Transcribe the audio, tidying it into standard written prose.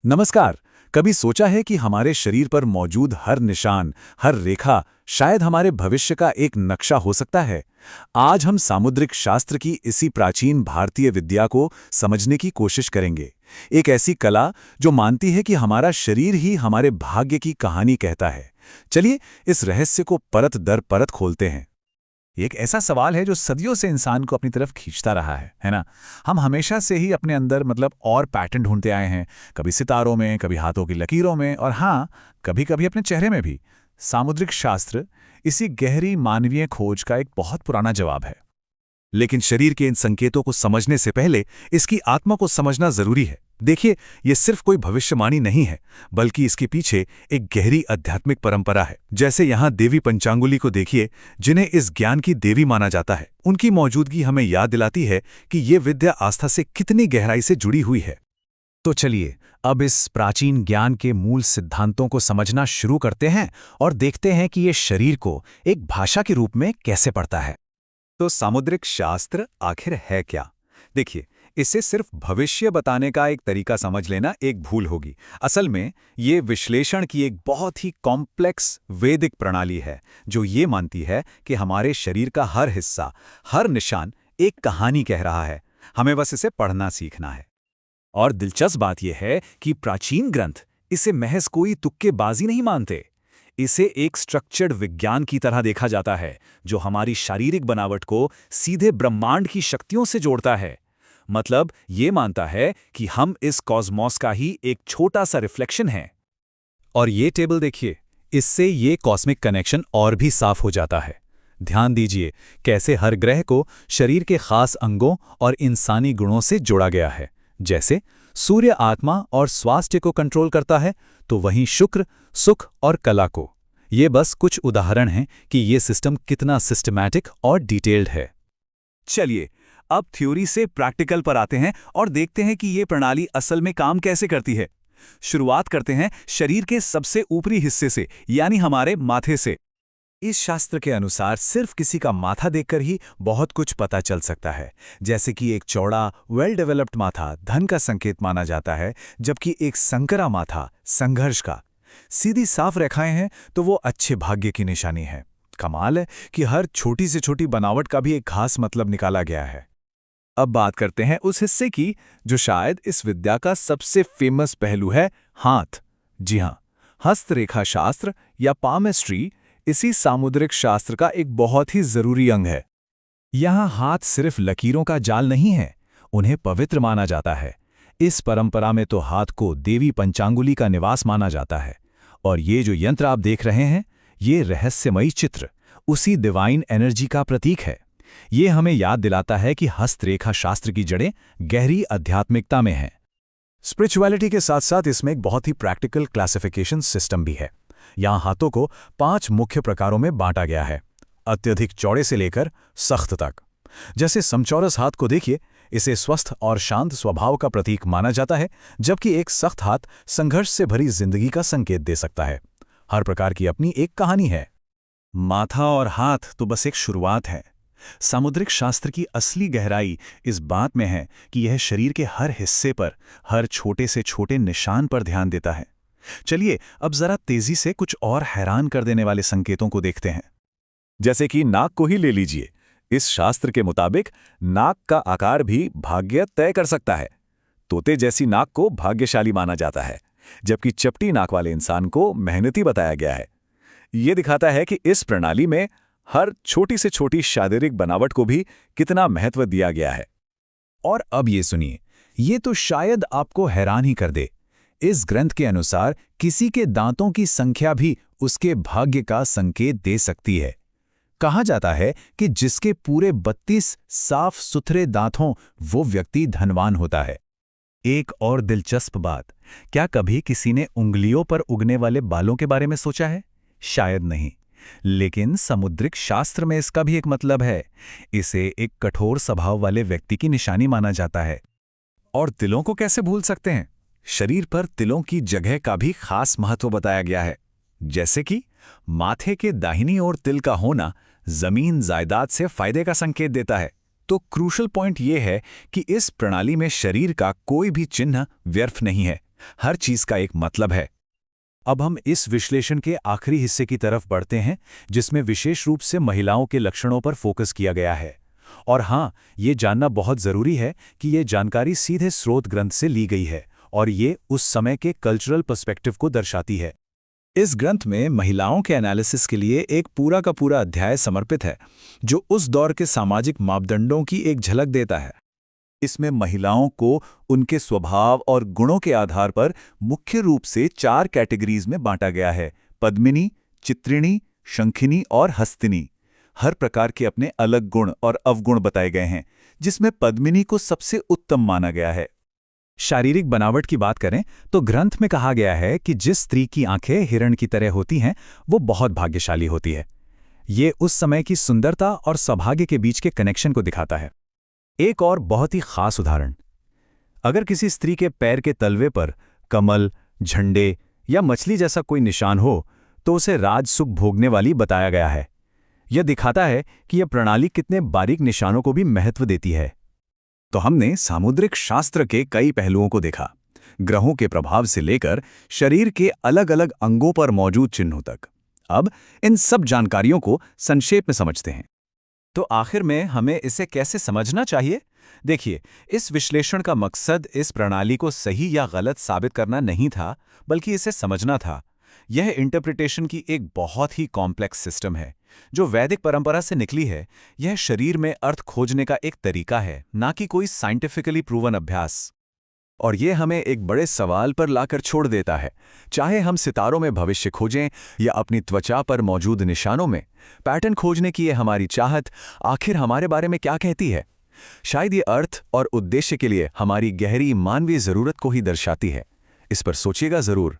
नमस्कार। कभी सोचा है कि हमारे शरीर पर मौजूद हर निशान, हर रेखा शायद हमारे भविष्य का एक नक्शा हो सकता है। आज हम सामुद्रिक शास्त्र की इसी प्राचीन भारतीय विद्या को समझने की कोशिश करेंगे। एक ऐसी कला जो मानती है कि हमारा शरीर ही हमारे भाग्य की कहानी कहता है। चलिए इस रहस्य को परत दर परत खोलते हैं। ये एक ऐसा सवाल है जो सदियों से इंसान को अपनी तरफ खींचता रहा है ना? हम हमेशा से ही अपने अंदर और पैटर्न ढूंढते आए हैं, कभी सितारों में, कभी हाथों की लकीरों में और हाँ, कभी-कभी अपने चेहरे में भी। सामुद्रिक शास्त्र इसी गहरी मानवीय खोज का एक बहुत पुराना जवाब है। लेकिन शरीर के इन संकेतों को समझने से पहले इसकी आत्मा को समझना जरूरी है। देखिए, ये सिर्फ कोई भविष्यवाणी नहीं है, बल्कि इसके पीछे एक गहरी आध्यात्मिक परंपरा है। जैसे यहाँ देवी पंचांगुली को देखिए, जिन्हें इस ज्ञान की देवी माना जाता है। उनकी मौजूदगी हमें याद दिलाती है कि ये विद्या आस्था से कितनी गहराई से जुड़ी हुई है। तो चलिए अब इस प्राचीन ज्ञान के मूल सिद्धांतों को समझना शुरू करते हैं और देखते हैं कि ये शरीर को एक भाषा के रूप में कैसे पढ़ता है। तो सामुद्रिक शास्त्र आखिर है क्या? देखिए, इसे सिर्फ भविष्य बताने का एक तरीका समझ लेना एक भूल होगी। असल में ये विश्लेषण की एक बहुत ही कॉम्प्लेक्स वैदिक प्रणाली है, जो ये मानती है कि हमारे शरीर का हर हिस्सा, हर निशान एक कहानी कह रहा है। हमें बस इसे पढ़ना सीखना है। और दिलचस्प बात यह है कि प्राचीन ग्रंथ इसे महज कोई तुक्केबाजी नहीं मानते। इसे एक स्ट्रक्चर्ड विज्ञान की तरह देखा जाता है, जो हमारी शारीरिक बनावट को सीधे ब्रह्मांड की शक्तियों से जोड़ता है। मतलब ये मानता है कि हम इस कॉस्मॉस का ही एक छोटा सा रिफ्लेक्शन है। और ये टेबल देखिए, इससे ये कॉस्मिक कनेक्शन और भी साफ हो जाता है। ध्यान दीजिए कैसे हर ग्रह को शरीर के खास अंगों और इंसानी गुणों से जोड़ा गया है। जैसे सूर्य आत्मा और स्वास्थ्य को कंट्रोल करता है, तो वहीं शुक्र सुख और कला को। ये बस कुछ उदाहरण हैं कि ये सिस्टम कितना सिस्टमैटिक और डिटेल्ड है। चलिए अब थ्योरी से प्रैक्टिकल पर आते हैं और देखते हैं कि ये प्रणाली असल में काम कैसे करती है। शुरुआत करते हैं शरीर के सबसे ऊपरी हिस्से से, यानी हमारे माथे से। इस शास्त्र के अनुसार सिर्फ किसी का माथा देखकर ही बहुत कुछ पता चल सकता है। जैसे कि एक चौड़ा वेल डेवलप्ड माथा धन का संकेत माना जाता है, जबकि एक संकरा माथा संघर्ष का। सीधी साफ रेखाएं हैं तो वो अच्छे भाग्य की निशानी है। कमाल है कि हर छोटी से छोटी बनावट का भी एक खास मतलब निकाला गया है। अब बात करते हैं उस हिस्से की जो शायद इस विद्या का सबसे फेमस पहलू है, हाथ। जी हाँ, हस्तरेखा शास्त्र या पामेस्ट्री इसी सामुद्रिक शास्त्र का एक बहुत ही जरूरी अंग है। यहाँ हाथ सिर्फ लकीरों का जाल नहीं है, उन्हें पवित्र माना जाता है। इस परंपरा में तो हाथ को देवी पंचांगुली का निवास माना जाता है। और ये जो यंत्र आप देख रहे हैं, ये रहस्यमयी चित्र उसी डिवाइन एनर्जी का प्रतीक है। ये हमें याद दिलाता है कि हस्तरेखा शास्त्र की जड़ें गहरी आध्यात्मिकता में हैं। स्पिरिचुअलिटी के साथ साथ इसमें एक बहुत ही प्रैक्टिकल क्लासिफिकेशन सिस्टम भी है। यहाँ हाथों को 5 मुख्य प्रकारों में बांटा गया है, अत्यधिक चौड़े से लेकर सख्त तक। जैसे समचौरस हाथ को देखिए, इसे स्वस्थ और शांत स्वभाव का प्रतीक माना जाता है, जबकि एक सख्त हाथ संघर्ष से भरी जिंदगी का संकेत दे सकता है। हर प्रकार की अपनी एक कहानी है। माथा और हाथ तो बस एक शुरुआत है। सामुद्रिक शास्त्र की असली गहराई इस बात में है कि यह शरीर के हर हिस्से पर, हर छोटे से छोटे निशान पर ध्यान देता है। चलिए अब जरा तेजी से कुछ और हैरान कर देने वाले संकेतों को देखते हैं। जैसे कि नाक को ही ले लीजिए। इस शास्त्र के मुताबिक नाक का आकार भी भाग्य तय कर सकता है। तोते जैसी नाक को भाग्यशाली माना जाता है, जबकि चपटी नाक वाले इंसान को मेहनती बताया गया है। यह दिखाता है कि इस प्रणाली में हर छोटी से छोटी शारीरिक बनावट को भी कितना महत्व दिया गया है। और अब ये सुनिए, ये तो शायद आपको हैरान ही कर दे। इस ग्रंथ के अनुसार किसी के दांतों की संख्या भी उसके भाग्य का संकेत दे सकती है। कहा जाता है कि जिसके पूरे 32 साफ सुथरे दांत हों, वो व्यक्ति धनवान होता है। एक और दिलचस्प बात, क्या कभी किसी ने उंगलियों पर उगने वाले बालों के बारे में सोचा है? शायद नहीं, लेकिन सामुद्रिक शास्त्र में इसका भी एक मतलब है। इसे एक कठोर स्वभाव वाले व्यक्ति की निशानी माना जाता है। और तिलों को कैसे भूल सकते हैं? शरीर पर तिलों की जगह का भी खास महत्व बताया गया है। जैसे कि माथे के दाहिनी ओर तिल का होना जमीन जायदाद से फायदे का संकेत देता है। तो क्रूशल पॉइंट यह है कि इस प्रणाली में शरीर का कोई भी चिन्ह व्यर्थ नहीं है। हर चीज का एक मतलब है। अब हम इस विश्लेषण के आखिरी हिस्से की तरफ बढ़ते हैं, जिसमें विशेष रूप से महिलाओं के लक्षणों पर फोकस किया गया है। और हाँ, ये जानना बहुत ज़रूरी है कि ये जानकारी सीधे स्रोत ग्रंथ से ली गई है और ये उस समय के कल्चरल पर्सपेक्टिव को दर्शाती है। इस ग्रंथ में महिलाओं के एनालिसिस के लिए एक पूरा का पूरा अध्याय समर्पित है, जो उस दौर के सामाजिक मापदंडों की एक झलक देता है। इसमें महिलाओं को उनके स्वभाव और गुणों के आधार पर मुख्य रूप से 4 कैटेगरीज में बांटा गया है: पद्मिनी, चित्रिणी, शंखिनी और हस्तिनी। हर प्रकार के अपने अलग गुण और अवगुण बताए गए हैं, जिसमें पद्मिनी को सबसे उत्तम माना गया है। शारीरिक बनावट की बात करें तो ग्रंथ में कहा गया है कि जिस स्त्री की आंखें हिरण की तरह होती हैं, वो बहुत भाग्यशाली होती है। ये उस समय की सुंदरता और सौभाग्य के बीच के कनेक्शन को दिखाता है। एक और बहुत ही खास उदाहरण, अगर किसी स्त्री के पैर के तलवे पर कमल, झंडे या मछली जैसा कोई निशान हो, तो उसे राजसुख भोगने वाली बताया गया है। यह दिखाता है कि यह प्रणाली कितने बारीक निशानों को भी महत्व देती है। तो हमने सामुद्रिक शास्त्र के कई पहलुओं को देखा, ग्रहों के प्रभाव से लेकर शरीर के अलग अलग अंगों पर मौजूद चिन्हों तक। अब इन सब जानकारियों को संक्षेप में समझते हैं। तो आखिर में हमें इसे कैसे समझना चाहिए? देखिए, इस विश्लेषण का मकसद इस प्रणाली को सही या गलत साबित करना नहीं था, बल्कि इसे समझना था। यह इंटरप्रिटेशन की एक बहुत ही कॉम्प्लेक्स सिस्टम है, जो वैदिक परंपरा से निकली है। यह शरीर में अर्थ खोजने का एक तरीका है, ना कि कोई साइंटिफिकली प्रूवन अभ्यास। और ये हमें एक बड़े सवाल पर लाकर छोड़ देता है। चाहे हम सितारों में भविष्य खोजें या अपनी त्वचा पर मौजूद निशानों में पैटर्न खोजने की ये हमारी चाहत आखिर हमारे बारे में क्या कहती है? शायद ये अर्थ और उद्देश्य के लिए हमारी गहरी मानवीय ज़रूरत को ही दर्शाती है। इस पर सोचिएगा ज़रूर।